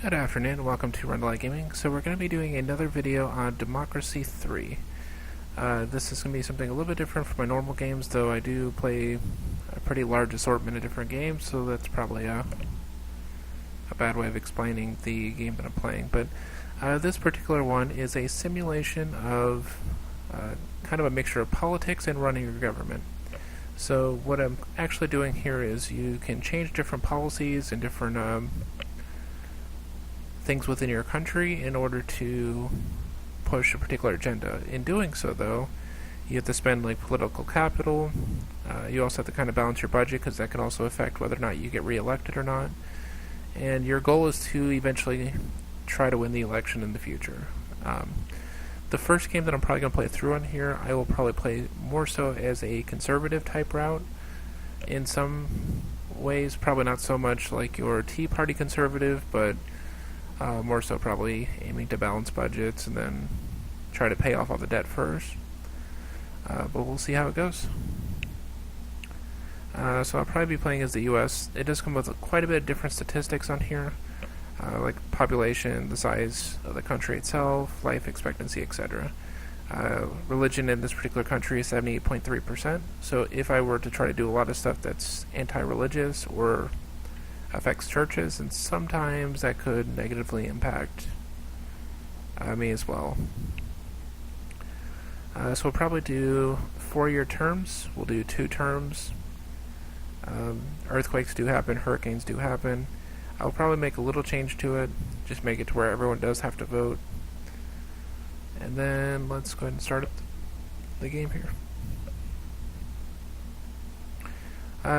Good afternoon, welcome to Rundlii Gaming. So we're going to be doing another video on Democracy 3. This is going to be something a little bit different from my normal games, though I do play a pretty large assortment of different games, so that's probably a bad way of explaining the game that I'm playing. But this particular one is a simulation of kind of a mixture of politics and running your government. So what I'm actually doing here is you can change different policies and different things within your country in order to push a particular agenda. In doing so, though, you have to spend like political capital. You also have to kind of balance your budget, because that can also affect whether or not you get reelected or not. And your goal is to eventually try to win the election in the future. The first game that I'm probably going to play through on here, I will probably play more so as a conservative type route. In some ways, probably not so much like your Tea Party conservative, but more so probably aiming to balance budgets and then try to pay off all the debt first. But we'll see how it goes. So I'll probably be playing as the US. It does come with quite a bit of different statistics on here, like population, the size of the country itself, life expectancy, etc. Religion in this particular country is 78.3%. So if I were to try to do a lot of stuff that's anti-religious or affects churches, and sometimes that could negatively impact me as well. So we'll probably do 4-year terms. We'll do 2 terms. Earthquakes do happen, hurricanes do happen. I'll probably make a little change to it, just make it to where everyone does have to vote. And then let's go ahead and start the game here.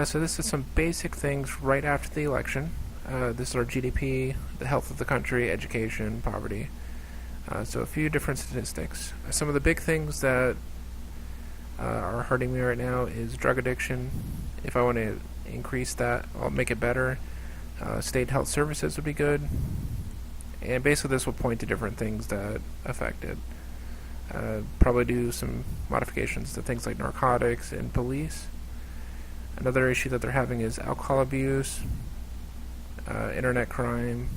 So this is some basic things right after the election. This is our GDP, the health of the country, education, poverty. So a few different statistics. Some of the big things that are hurting me right now is drug addiction. If I want to increase that, I'll make it better. State health services would be good. And basically this will point to different things that affect it. Probably do some modifications to things like narcotics and police. Another issue that they're having is alcohol abuse, internet crime,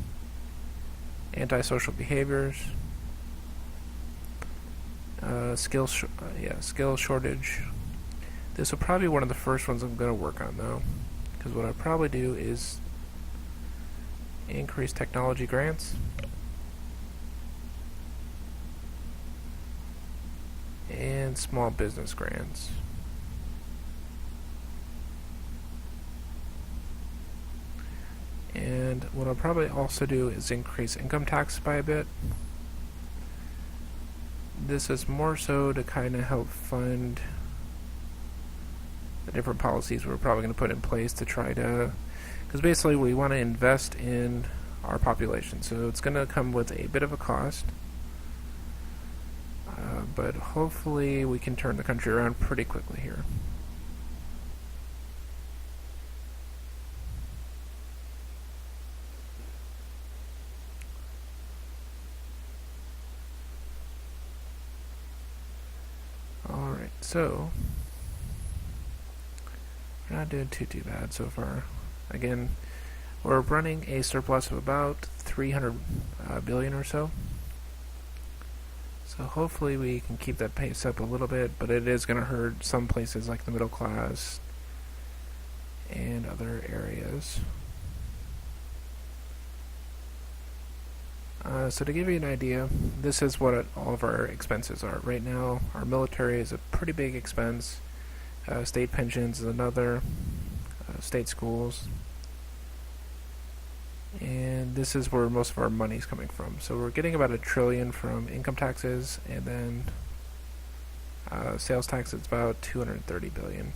antisocial behaviors, skill shortage. This will probably be one of the first ones I'm going to work on, though, because what I'll probably do is increase technology grants and small business grants. And what I'll probably also do is increase income tax by a bit. This is more so to kind of help fund the different policies we're probably going to put in place to try to, because basically we want to invest in our population, so it's going to come with a bit of a cost, but hopefully we can turn the country around pretty quickly here. Alright, so we're not doing too bad so far. Again, we're running a surplus of about 300 billion or so. So hopefully we can keep that pace up a little bit, but it is going to hurt some places like the middle class and other areas. So to give you an idea, this is what all of our expenses are. Right now, our military is a pretty big expense. State pensions is another. State schools. And this is where most of our money is coming from. So we're getting about $1 trillion from income taxes, and then sales tax is about 230 billion.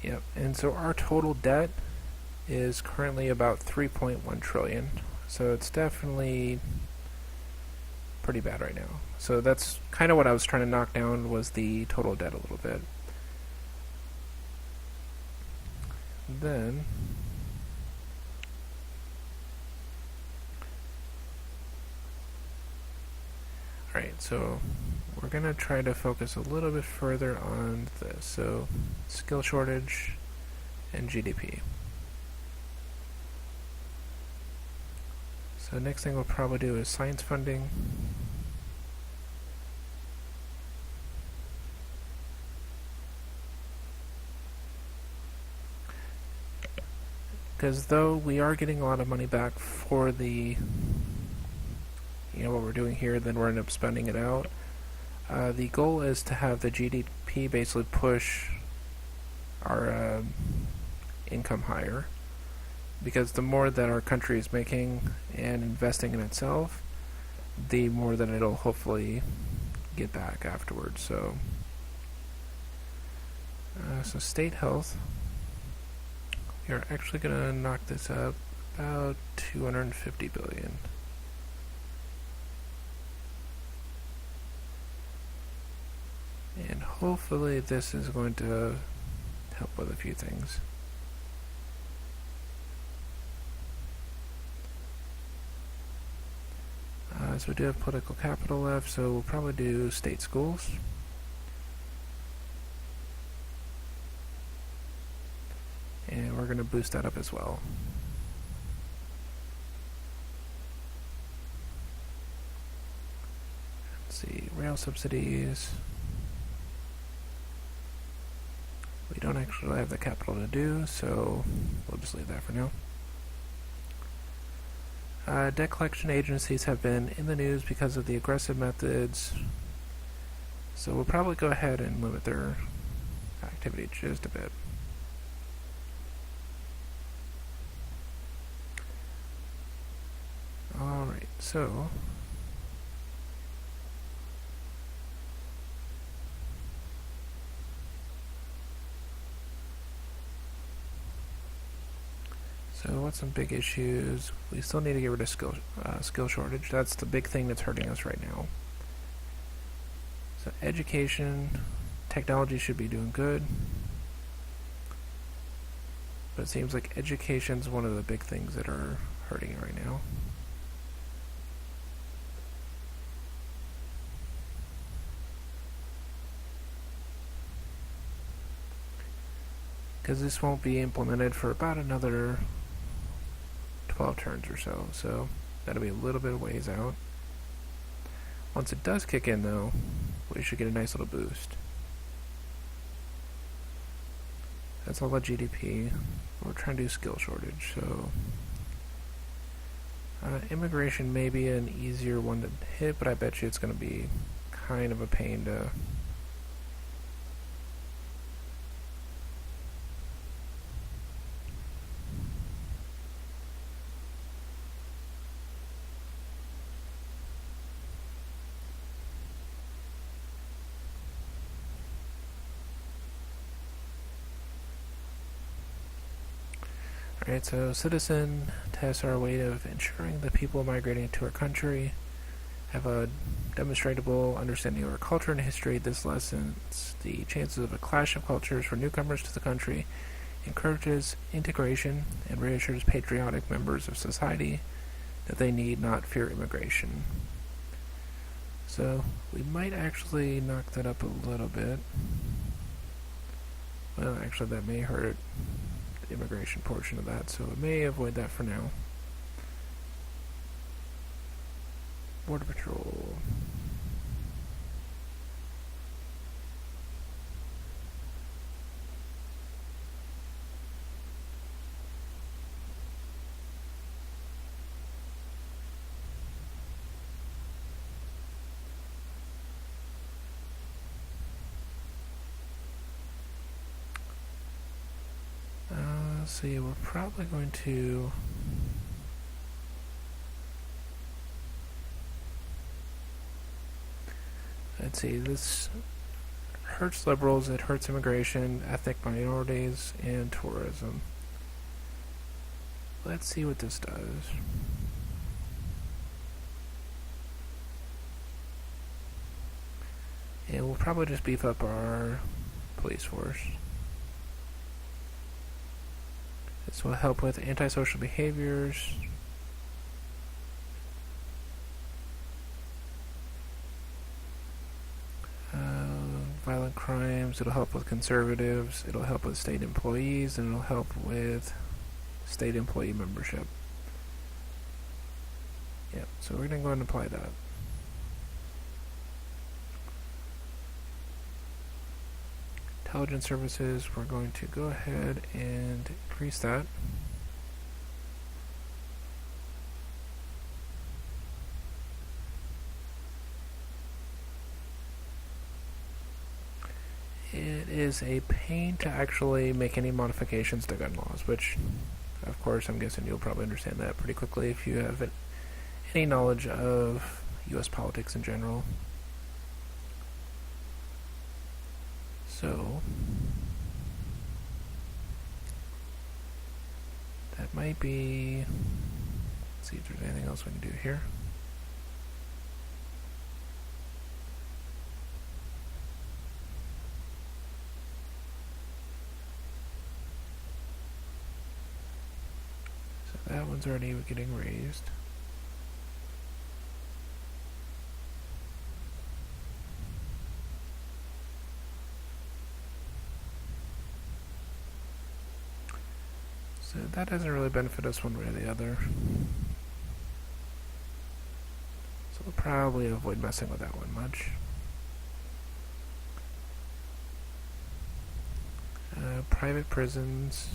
Yep, and so our total debt is currently about 3.1 trillion. So it's definitely pretty bad right now. So that's kind of what I was trying to knock down, was the total debt a little bit. Then Alright, so we're going to try to focus a little bit further on this. So, skill shortage and GDP. So next thing we'll probably do is science funding. Because though we are getting a lot of money back for the, what we're doing here, then we're end up spending it out. The goal is to have the GDP basically push our income higher, because the more that our country is making and investing in itself, the more that it'll hopefully get back afterwards. So state health, we are actually going to knock this up about 250 billion. And hopefully this is going to help with a few things. So we do have political capital left, so we'll probably do state schools. And we're going to boost that up as well. Let's see, rail subsidies. We don't actually have the capital to do, so we'll just leave that for now. Debt collection agencies have been in the news because of the aggressive methods, so we'll probably go ahead and limit their activity just a bit. Alright, so what's some big issues? We still need to get rid of skill shortage. That's the big thing that's hurting us right now. So education, technology should be doing good, but it seems like education's one of the big things that are hurting it right now. Because this won't be implemented for about another 12 turns or so that'll be a little bit of ways out. Once it does kick in, though, we should get a nice little boost. That's all about GDP. We're trying to do skill shortage, so immigration may be an easier one to hit, but I bet you it's going to be kind of a pain to Alright, so citizen tests are a way of ensuring the people migrating to our country have a demonstrable understanding of our culture and history. This lessens the chances of a clash of cultures for newcomers to the country, encourages integration, and reassures patriotic members of society that they need not fear immigration. So we might actually knock that up a little bit. Well, actually that may hurt the immigration portion of that, so we may avoid that for now. Border Patrol. So yeah, we're probably going to let's see, this hurts liberals, it hurts immigration, ethnic minorities, and tourism. Let's see what this does. And we'll probably just beef up our police force. This will help with antisocial behaviors. crimes, it'll help with conservatives, it'll help with state employees, and it'll help with state employee membership. Yep, so we're going to go ahead and apply that. Intelligence services, we're going to go ahead and increase that. It is a pain to actually make any modifications to gun laws, which, of course, I'm guessing you'll probably understand that pretty quickly if you have any knowledge of U.S. politics in general. So, that might be, let's see if there's anything else we can do here. So that one's already getting raised. So that doesn't really benefit us one way or the other. So we'll probably avoid messing with that one much. Private prisons.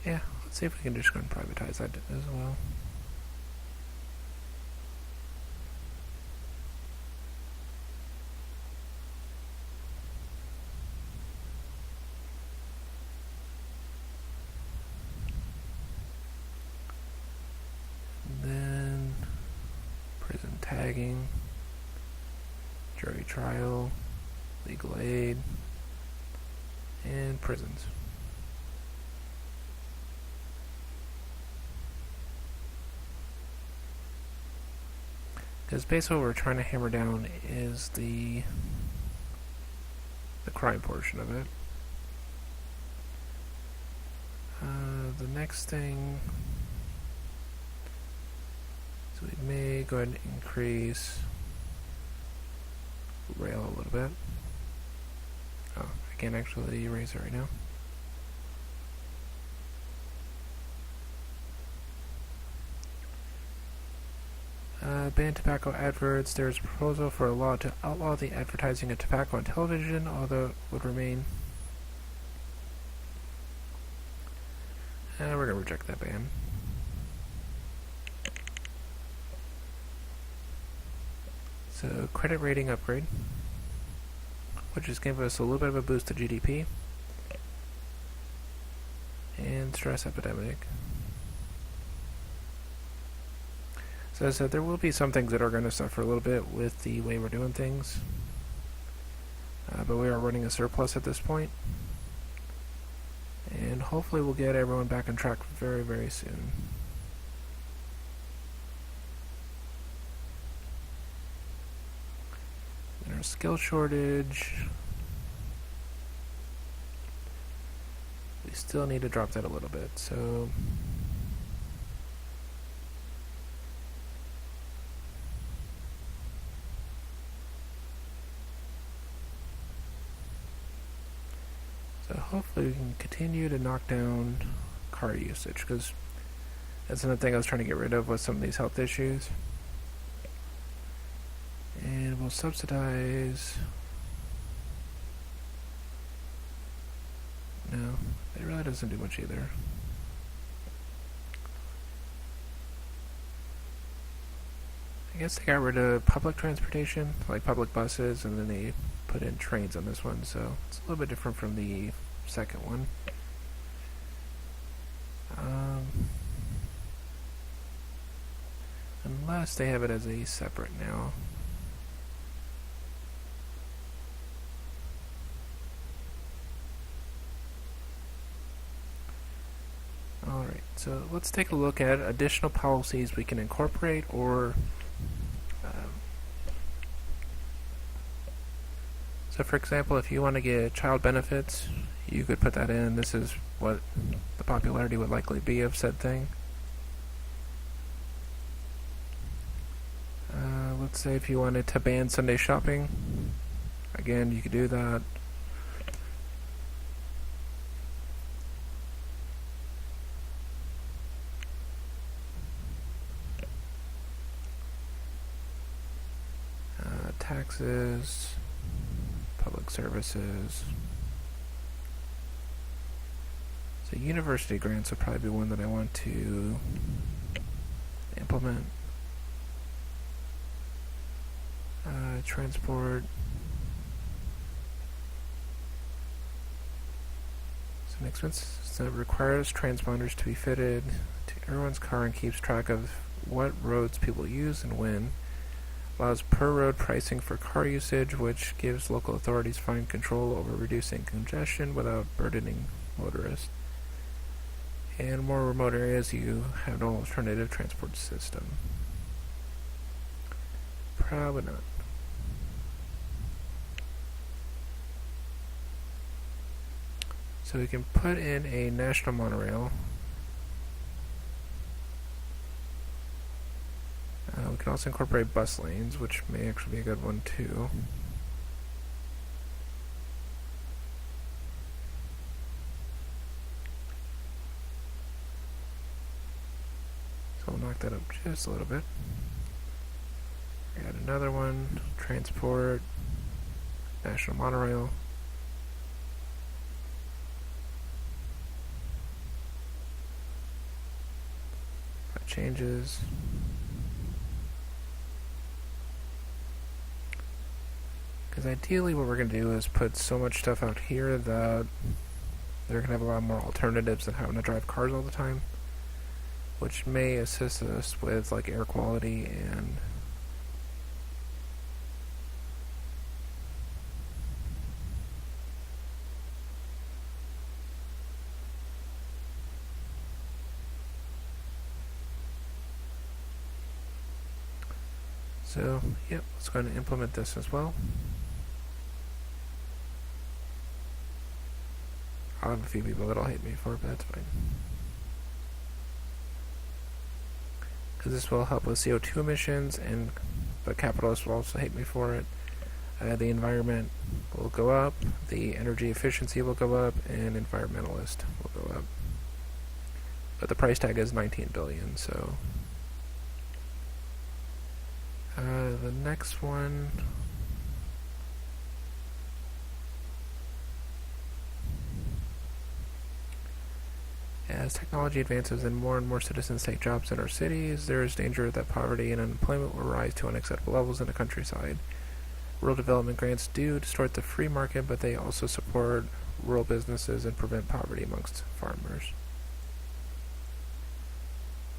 Yeah, let's see if we can just go and privatize that as well. And then prison tagging, jury trial, legal aid, and prisons. Because basically what we're trying to hammer down is the crime portion of it. The next thing, so we may go ahead and increase rail a little bit. Oh, I can't actually erase it right now. Ban tobacco adverts. There's a proposal for a law to outlaw the advertising of tobacco on television, although it would remain. We're going to reject that ban. So, credit rating upgrade, which is going to give us a little bit of a boost to GDP. And stress epidemic. So as I said, there will be some things that are going to suffer a little bit with the way we're doing things. But we are running a surplus at this point. And hopefully we'll get everyone back on track very, very soon. And our skill shortage, we still need to drop that a little bit. So hopefully we can continue to knock down car usage, because that's another thing I was trying to get rid of with some of these health issues. And we'll subsidize. No, it really doesn't do much either. I guess they got rid of public transportation, like public buses, and then they put in trains on this one, so it's a little bit different from the second one. Unless they have it as a separate now. Alright, so let's take a look at additional policies we can incorporate or So for example, if you want to get child benefits, you could put that in. This is what the popularity would likely be of said thing. Let's say if you wanted to ban Sunday shopping, again, you could do that. Taxes, public services. So university grants would probably be one that I want to implement. Transport. So next one, so it requires transponders to be fitted to everyone's car and keeps track of what roads people use and when. Allows per road pricing for car usage, which gives local authorities fine control over reducing congestion without burdening motorists. In more remote areas, you have no alternative transport system. Probably not. So we can put in a national monorail. We can also incorporate bus lanes, which may actually be a good one too. So we'll knock that up just a little bit. Add another one, transport, national monorail. Changes. Because ideally what we're going to do is put so much stuff out here that they're going to have a lot more alternatives than having to drive cars all the time, which may assist us with like air quality and so, yep, let's go ahead and implement this as well. I'll have a few people that'll hate me for it, but that's fine. Because this will help with CO2 emissions, but capitalists will also hate me for it. The environment will go up, the energy efficiency will go up, and environmentalist will go up. But the price tag is 19 billion, so the next one, as technology advances and more citizens take jobs in our cities, there is danger that poverty and unemployment will rise to unacceptable levels in the countryside. Rural development grants do distort the free market, but they also support rural businesses and prevent poverty amongst farmers.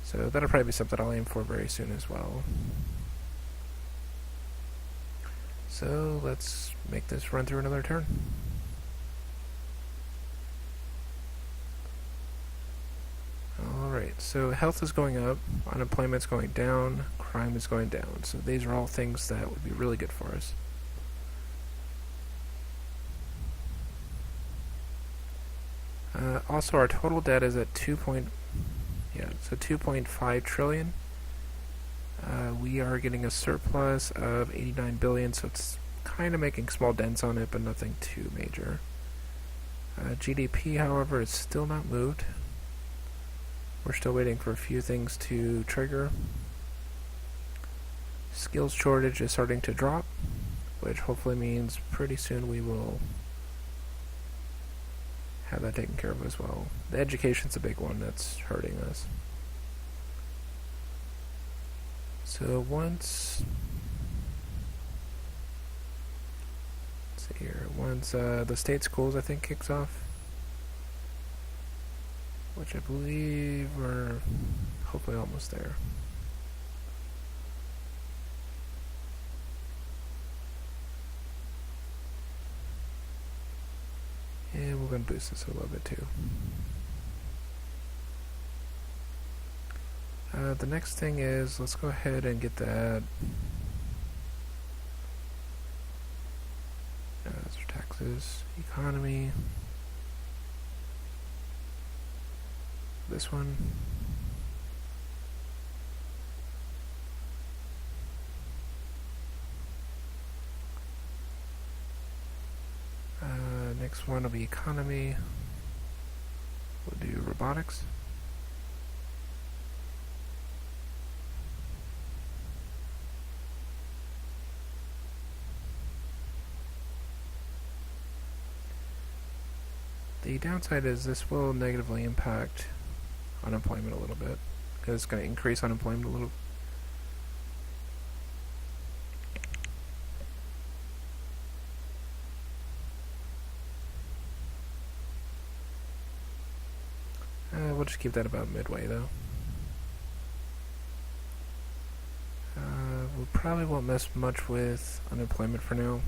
So that'll probably be something I'll aim for very soon as well. So let's make this run through another turn. Alright, so health is going up, unemployment's going down, crime is going down. So these are all things that would be really good for us. Also, our total debt is at 2.5 trillion. We are getting a surplus of 89 billion, so it's kind of making small dents on it, but nothing too major. GDP, however, is still not moved. We're still waiting for a few things to trigger. Skills shortage is starting to drop, which hopefully means pretty soon we will have that taken care of as well. The education's a big one that's hurting us. So once the state schools, I think, kicks off, which I believe we're hopefully almost there. And we're going to boost this a little bit too. The next thing is, let's go ahead and get that taxes, economy, this one, next one will be economy, we'll do robotics. The downside is this will negatively impact unemployment a little bit, because it's going to increase unemployment a little. We'll just keep that about midway though. We probably won't mess much with unemployment for now.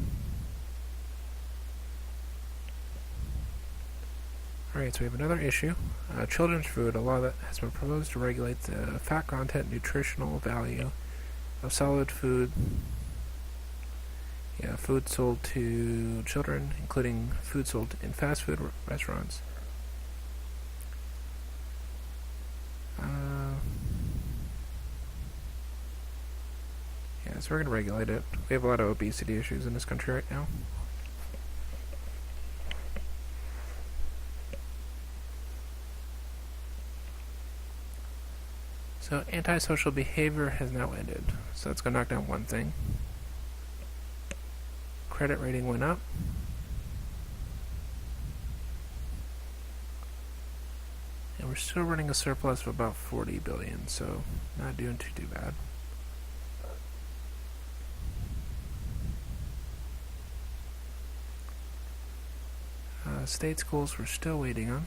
Alright, so we have another issue. Children's food. A law that has been proposed to regulate the fat content, nutritional value of solid food. Yeah, food sold to children, including food sold in fast food restaurants. Yeah, so we're going to regulate it. We have a lot of obesity issues in this country right now. So antisocial behavior has now ended. So that's going to knock down one thing. Credit rating went up. And we're still running a surplus of about 40 billion, so not doing too bad. State schools we're still waiting on.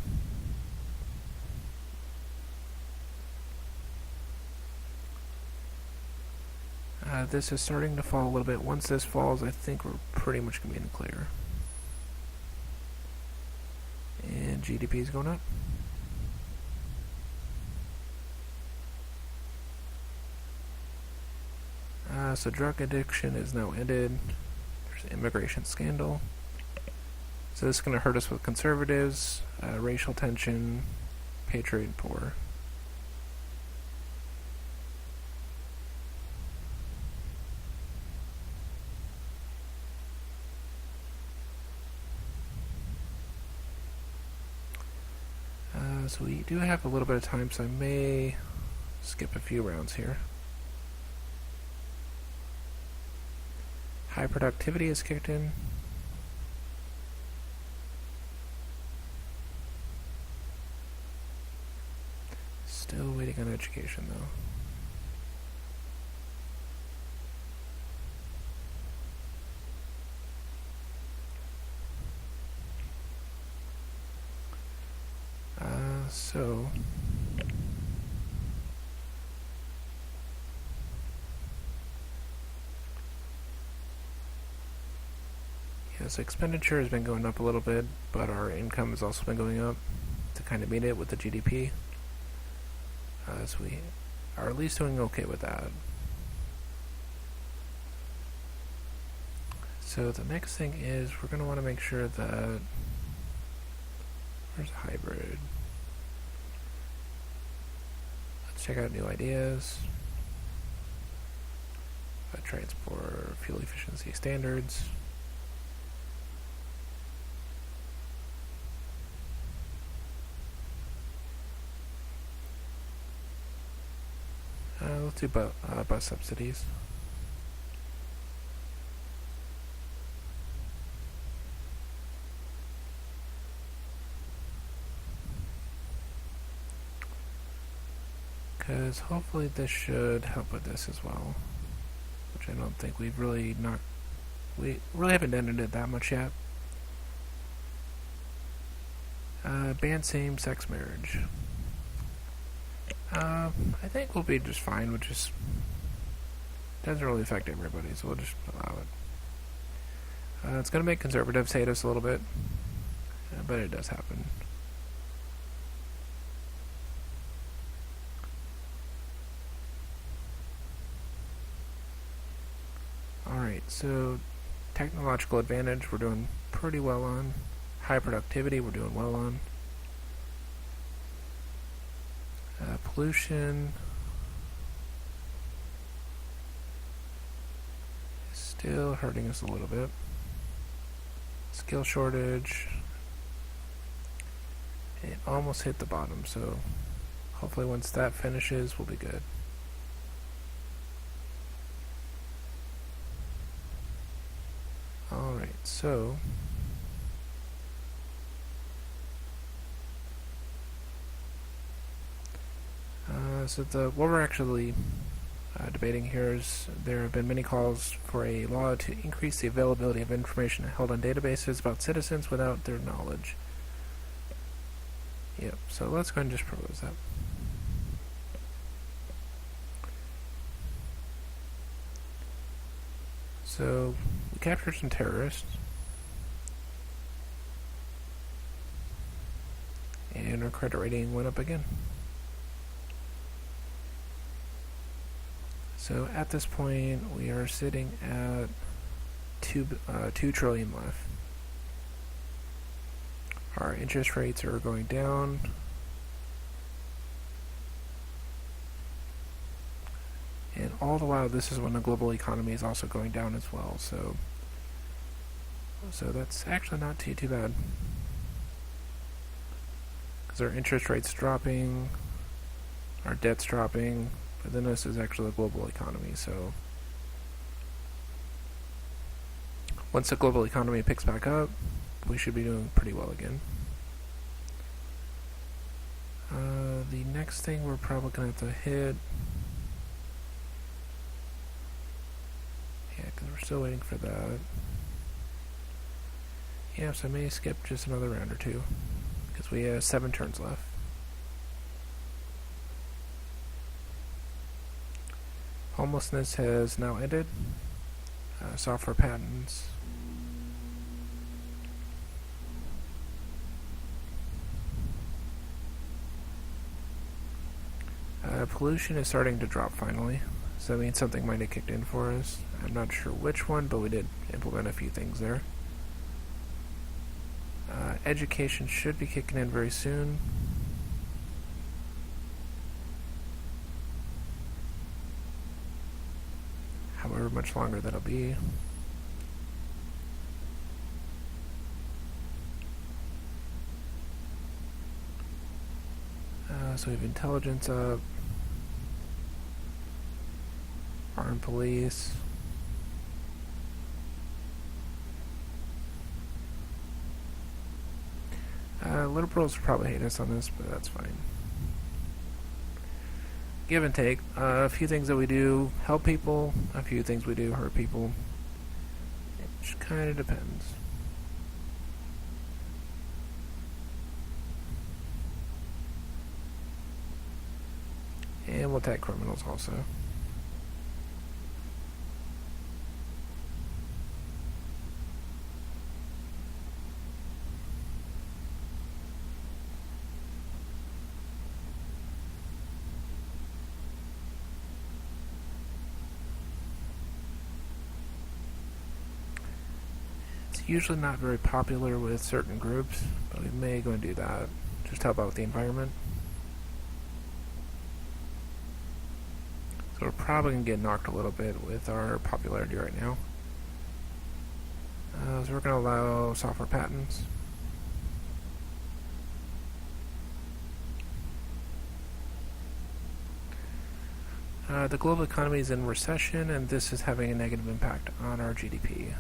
This is starting to fall a little bit. Once this falls, I think we're pretty much going to be in the clear. And GDP is going up. So drug addiction is now ended. There's an immigration scandal. So this is going to hurt us with conservatives, racial tension, patriot and poor. So we do have a little bit of time, so I may skip a few rounds here. High productivity is kicked in. Still waiting on education though. So yes, expenditure has been going up a little bit, but our income has also been going up to kind of meet it with the GDP. So we are at least doing okay with that. So the next thing is we're going to want to make sure that where's hybrid? Let's check out new ideas. Transport fuel efficiency standards. Let's do bus subsidies. Because hopefully this should help with this as well. Which I don't think we really haven't done it that much yet. Ban same-sex marriage. I think we'll be just fine, which is doesn't really affect everybody, so we'll just allow it. It's going to make conservatives hate us a little bit, but it does happen. Alright, so technological advantage, we're doing pretty well on. High productivity, we're doing well on. Pollution is still hurting us a little bit. Skill shortage, it almost hit the bottom, so hopefully once that finishes, we'll be good. Alright, so what we're actually debating here is there have been many calls for a law to increase the availability of information held on databases about citizens without their knowledge. Yep, so let's go ahead and just propose that. So we captured some terrorists, and our credit rating went up again. So at this point, we are sitting at 2 trillion left. Our interest rates are going down. And all the while, this is when the global economy is also going down as well. So that's actually not too bad. Because our interest rate's dropping, our debt's dropping, but then this is actually the global economy. So once the global economy picks back up, we should be doing pretty well again. The next thing we're probably going to have to hit, yeah, because we're still waiting for that. Yeah, so I may skip just another round or two, because we have 7 turns left. Homelessness has now ended. Software patents. Pollution is starting to drop finally, so that means something might have kicked in for us. I'm not sure which one, but we did implement a few things there. Education should be kicking in very soon. However much longer that'll be. So we have intelligence up, armed police. Liberals probably hate us on this, but that's fine. Give and take. A few things that we do help people, a few things we do hurt people. It just kind of depends. And we'll tag criminals also. Usually not very popular with certain groups, but we may go and do that. Just help out with the environment. So we're probably going to get knocked a little bit with our popularity right now. So we're going to allow software patents. The global economy is in recession, and this is having a negative impact on our GDP.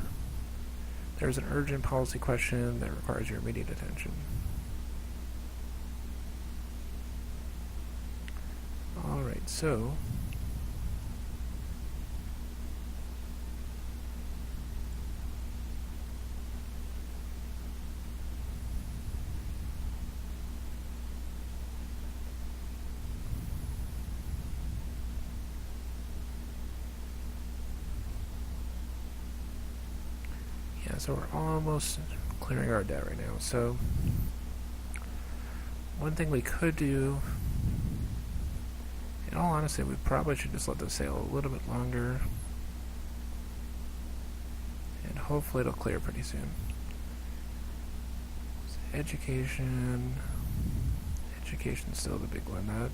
There's an urgent policy question that requires your immediate attention. Alright, so so we're almost clearing our debt right now. So one thing we could do, in all honesty, we probably should just let this sail a little bit longer, and hopefully it'll clear pretty soon. Education. Education's still the big one.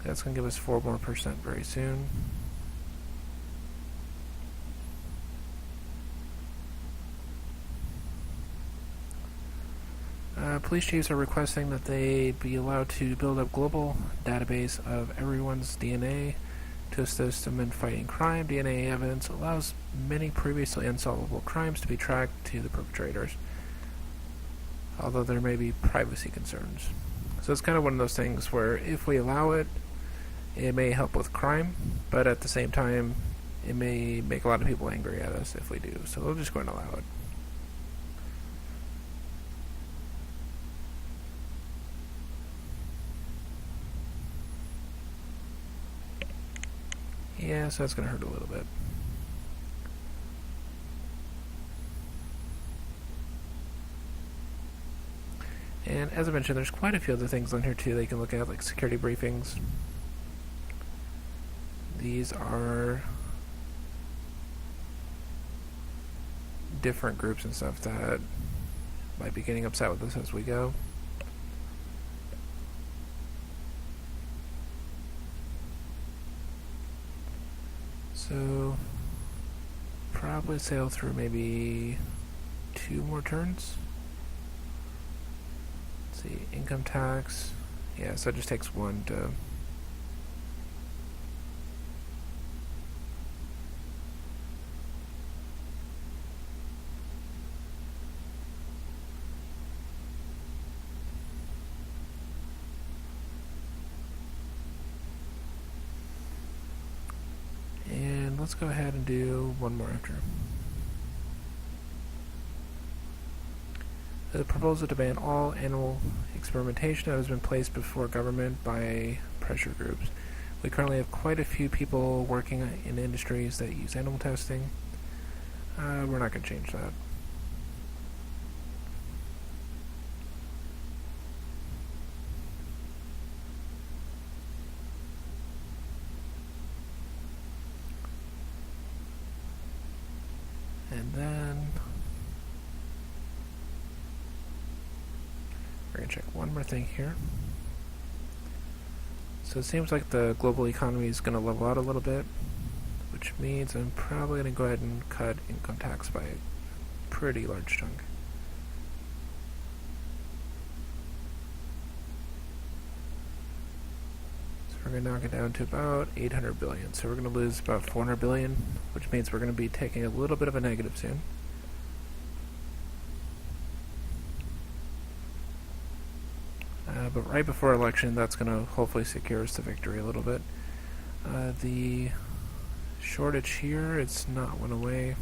That's going to give us 4% more very soon. Police chiefs are requesting that they be allowed to build a global database of everyone's DNA to assist them in fighting crime. DNA evidence allows many previously unsolvable crimes to be tracked to the perpetrators, although there may be privacy concerns. So it's kind of one of those things where if we allow it, it may help with crime, but at the same time, it may make a lot of people angry at us if we do. So we'll just go and allow it. Yeah, so that's going to hurt a little bit. And as I mentioned, there's quite a few other things on here too that you can look at, like security briefings. These are different groups and stuff that might be getting upset with us as we go. So, probably sail through maybe 2 more turns. Let's see, income tax. Yeah, so it just takes 1 to... And let's go ahead and do 1 more after. The proposal to ban all animal experimentation that has been placed before government by pressure groups. We currently have quite a few people working in industries that use animal testing. We're not going to change that. And then we're going to check one more thing here. So it seems like the global economy is going to level out a little bit, which means I'm probably going to go ahead and cut income tax by a pretty large chunk. So we're going to knock it down to about 800 billion. So we're going to lose about 400 billion, which means we're going to be taking a little bit of a negative soon. But right before election, that's going to hopefully secure us the victory a little bit. The shortage here, it's not went away.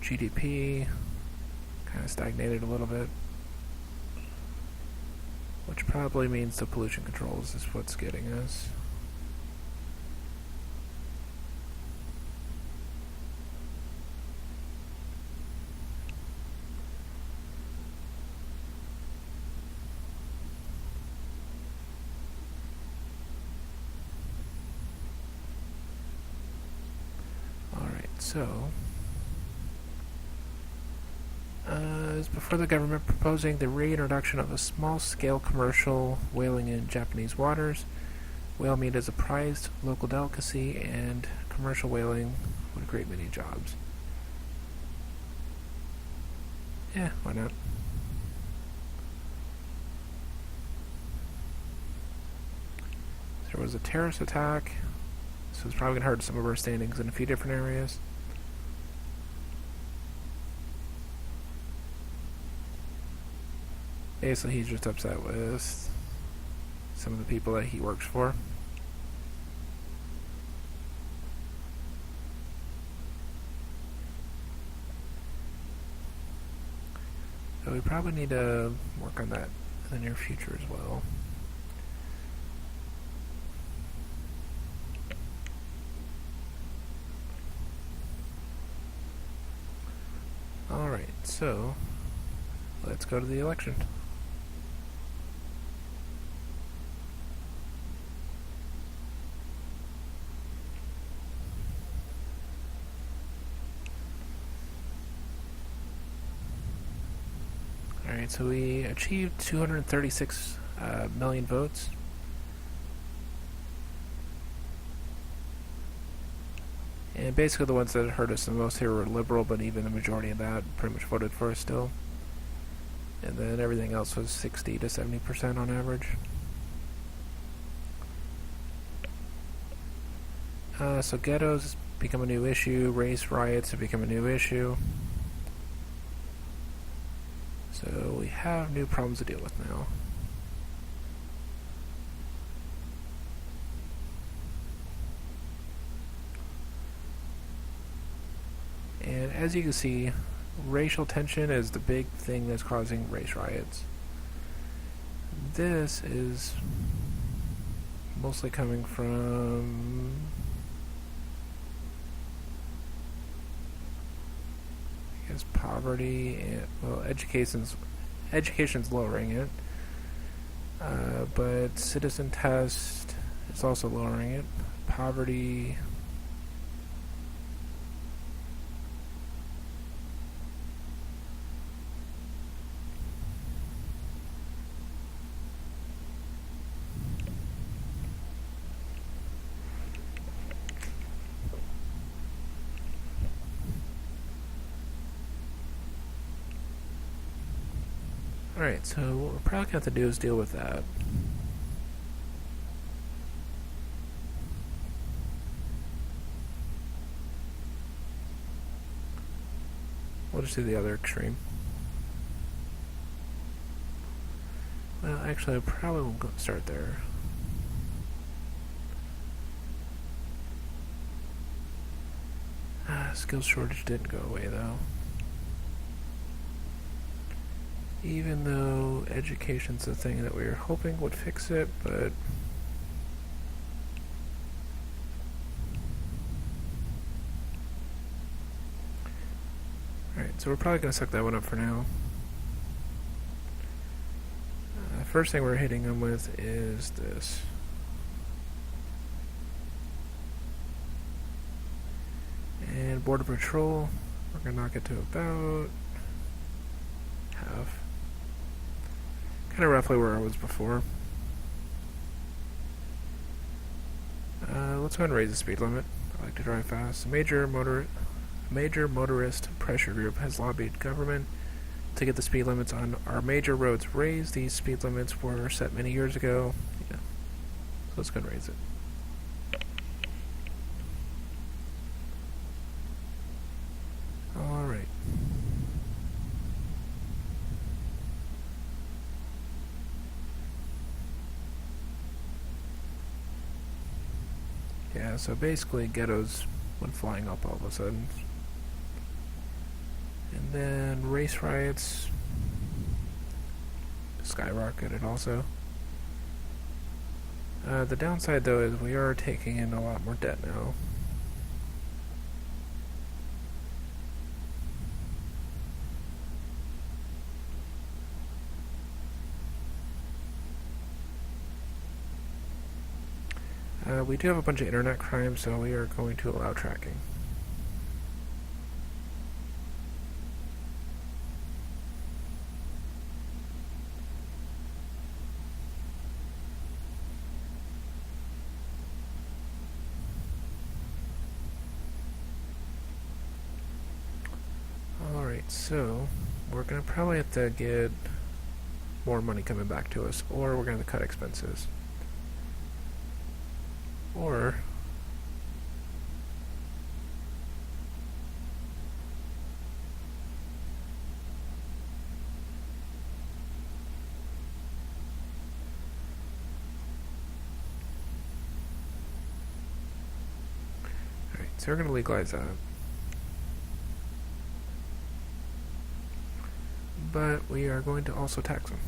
GDP kind of stagnated a little bit, which probably means the pollution controls is what's getting us. So, is before the government proposing the reintroduction of a small-scale commercial whaling in Japanese waters. Whale meat is a prized local delicacy, and commercial whaling would create many jobs. Yeah, why not? There was a terrorist attack, so it's probably going to hurt some of our standings in a few different areas. Basically, he's just upset with some of the people that he works for. So we probably need to work on that in the near future as well. Alright, so let's go to the election. Alright, so we achieved 236 million votes. And basically the ones that hurt us the most here were liberal, but even the majority of that pretty much voted for us still. And then everything else was 60 to 70% on average. So ghettos become a new issue, race riots have become a new issue. So we have new problems to deal with now. And as you can see, racial tension is the big thing that's causing race riots. This is mostly coming from poverty and, well, education's lowering it, but citizen test is also lowering it. Poverty, alright, so what we're probably going to have to do is deal with that. We'll just do the other extreme. Well, actually, I probably won't start there. Skills shortage didn't go away, though. Even though education's the thing that we were hoping would fix it, but alright, so we're probably going to suck that one up for now. First thing we're hitting them with is this. And Border Patrol, we're going to knock it to about half. Kind of roughly where I was before. Let's go ahead and raise the speed limit. I like to drive fast. A major motorist pressure group has lobbied government to get the speed limits on our major roads raised. These speed limits were set many years ago. Yeah. So let's go ahead and raise it. Alright. Yeah, so basically ghettos went flying up all of a sudden. And then race riots skyrocketed also. The downside though is we are taking in a lot more debt now. We do have a bunch of internet crime, so we are going to allow tracking. Alright, so we're going to probably have to get more money coming back to us, or we're going to cut expenses. Or alright, so we're going to legalize that. But we are going to also tax them.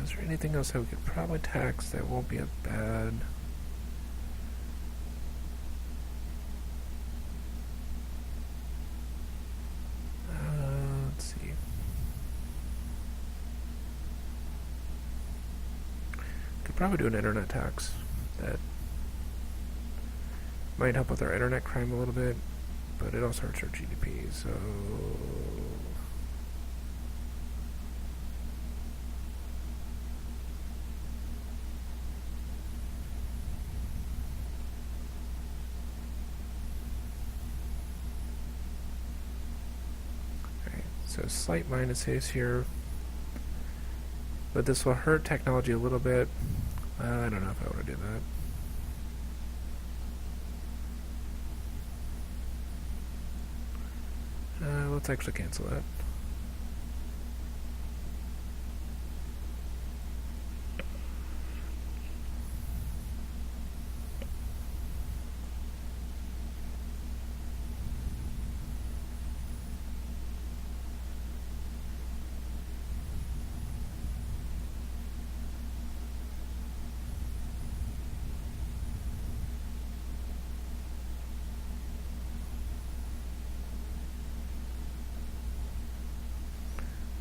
Is there anything else that we could probably tax that won't be a bad... probably do an internet tax. That might help with our internet crime a little bit, but it also hurts our GDP, so... Alright, so slight minuses here, but this will hurt technology a little bit. I don't know if I want to do that. Let's actually cancel that.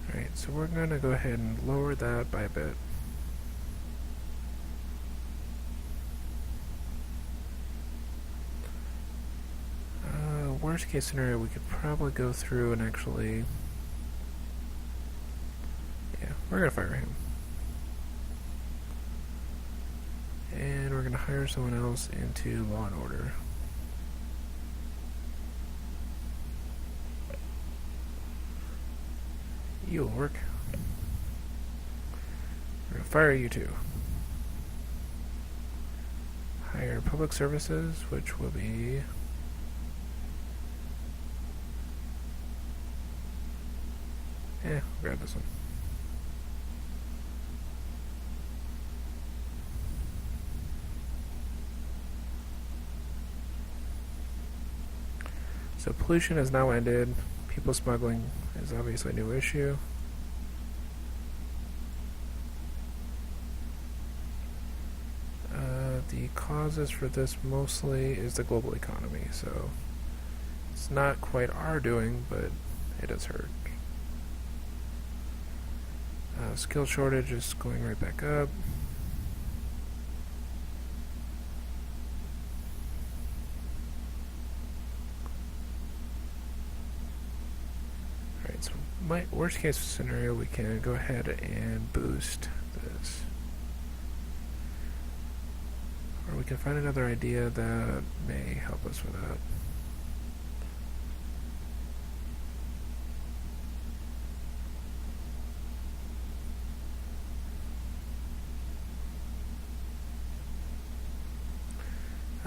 Alright, so we're going to go ahead and lower that by a bit. Worst case scenario, we could probably go through and actually... Yeah, we're going to fire him. And we're going to hire someone else into Law and Order. You'll work. We're going to fire you too. Hire Public Services, which will be... I'll grab this one. So pollution has now ended. People smuggling is obviously a new issue. The causes for this mostly is the global economy, so it's not quite our doing, but it has hurt. Skill shortage is going right back up. Alright, so my worst case scenario, we can go ahead and boost this. Or we can find another idea that may help us with that.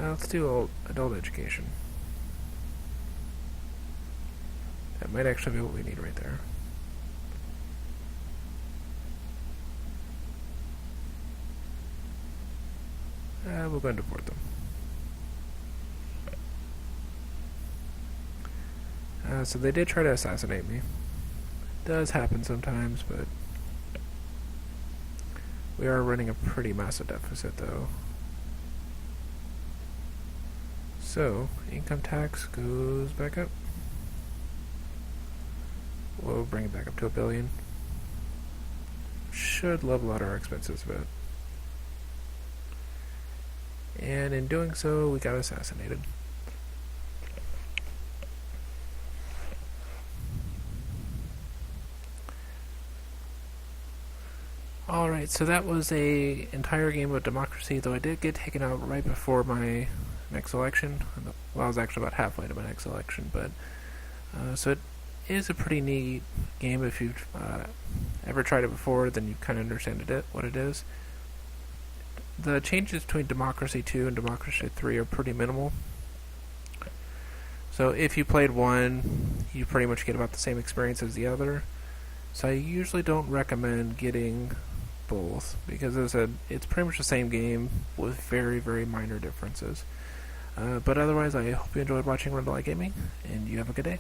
Let's do adult education. That might actually be what we need right there. We'll go and deport them. So they did try to assassinate me. It does happen sometimes, but we are running a pretty massive deficit though. So, income tax goes back up. We'll bring it back up to $1 billion. Should level out our expenses a bit. And in doing so, we got assassinated. Alright, so that was a entire game of democracy, though I did get taken out right before my next election. Well, I was actually about halfway to my next election, but so it is a pretty neat game. If you've ever tried it before, then you kind of understand what it is. The changes between Democracy 2 and Democracy 3 are pretty minimal. So if you played one, you pretty much get about the same experience as the other. So I usually don't recommend getting both, because as I said, it's pretty much the same game with very, very minor differences. But otherwise, I hope you enjoyed watching Rundlii Gaming, and you have a good day.